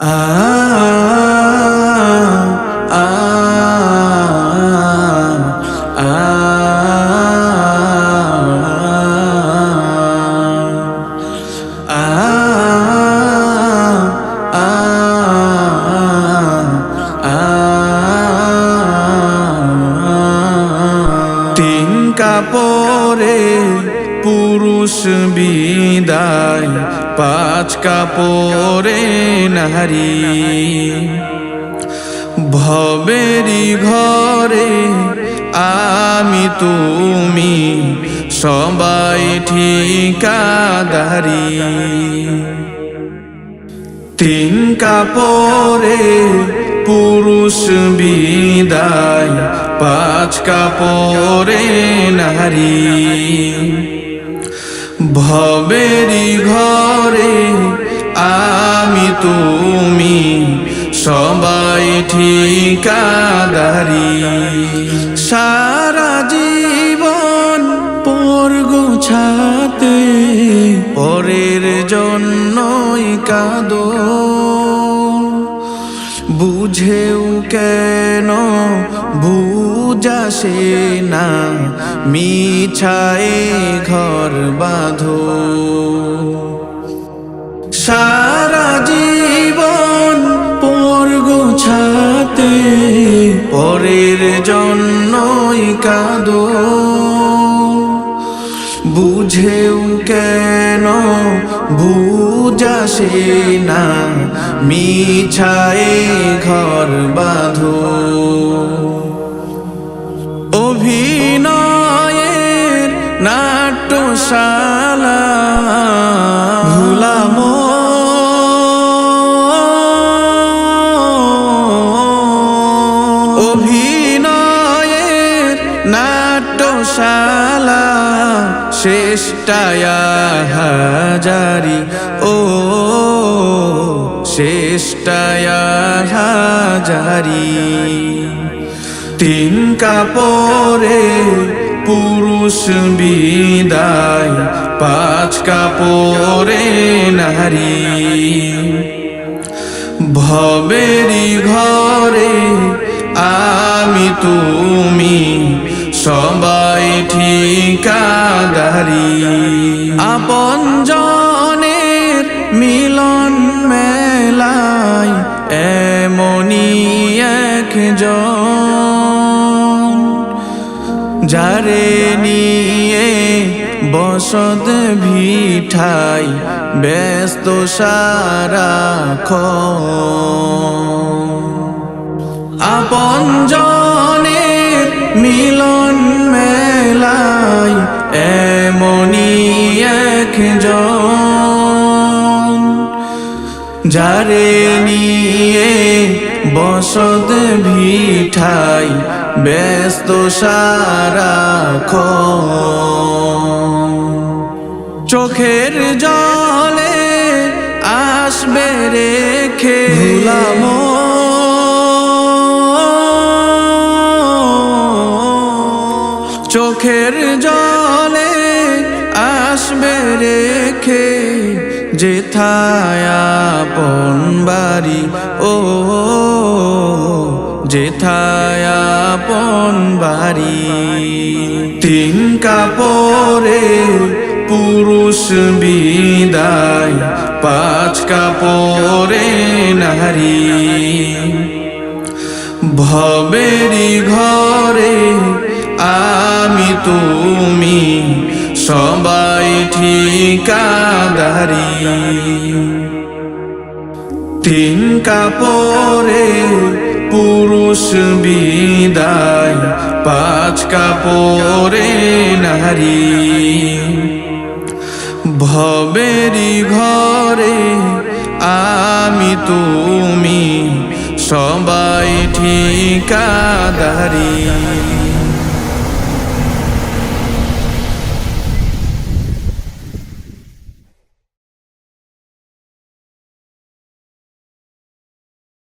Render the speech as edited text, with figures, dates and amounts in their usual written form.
আ আ তিন কাপড়ে পুরুষ বিদায়, পাঁচ কাপড়ে নারী। ভবেরি ঘরে আমি তুমি সবাই ঠিকাদারি। তিন কাপড়ে পুরুষ বিদায়, পাঁচ কাপড়ে নারী। ভবেরি ঘরে আমি তুমি সবাই ঠিকাদারি। সারা জীবন পর গোছাতে পরের জন্যই কাঁদো, বুঝেও কেন বুঝাসে না মিছায়ে ঘর বাঁধো। সারা জীবন পর গোছাতে পরের জন্যই কাঁদো, বুঝেও কেন বুঝাসে না মিছায়ে ঘর বাঁধো। অভিনয়ের নাট্যশালা ভুলাম, অভিনয়ের নাট্যশালা শেষটায়া হাজারি। ও শেষটায়া হাজারি। তিন কাপড়ে পুরুষ বিদায়, পাঁচ কাপড়ে নারী। ভবেরি ঘরে আমি তুমি সবাই ঠিকাদারি। আপনজনের মিলন মেলায় এমনি একজন, যারে নিয়ে বসত ভিঠাই ব্যস্ত সারাক্ষণ। আপনজনের মিলন মেলায় এমনি একজন, যারে নিয়ে বসত ভিঠাই ব্যস্ত সারাক্ষণ। চোখের জলে আসবে রেখে ভুলাম, চোখের জলে আসবে রেখে যেথায় আপন বাড়ি। ও যেথায় আপন বাড়ি। তিন কাপড়ে পুরুষ বিদায়, পাঁচ কাপড়ে নারী। ভবেরি ঘরে আমি তুমি সবাই ঠিকাদারি। তিন কাপড়ে পুরুষ বিদায়, পাঁচ কাপড়ে নারী। ভবেরি ঘরে আমি তুমি সবাই ঠিকাদারি।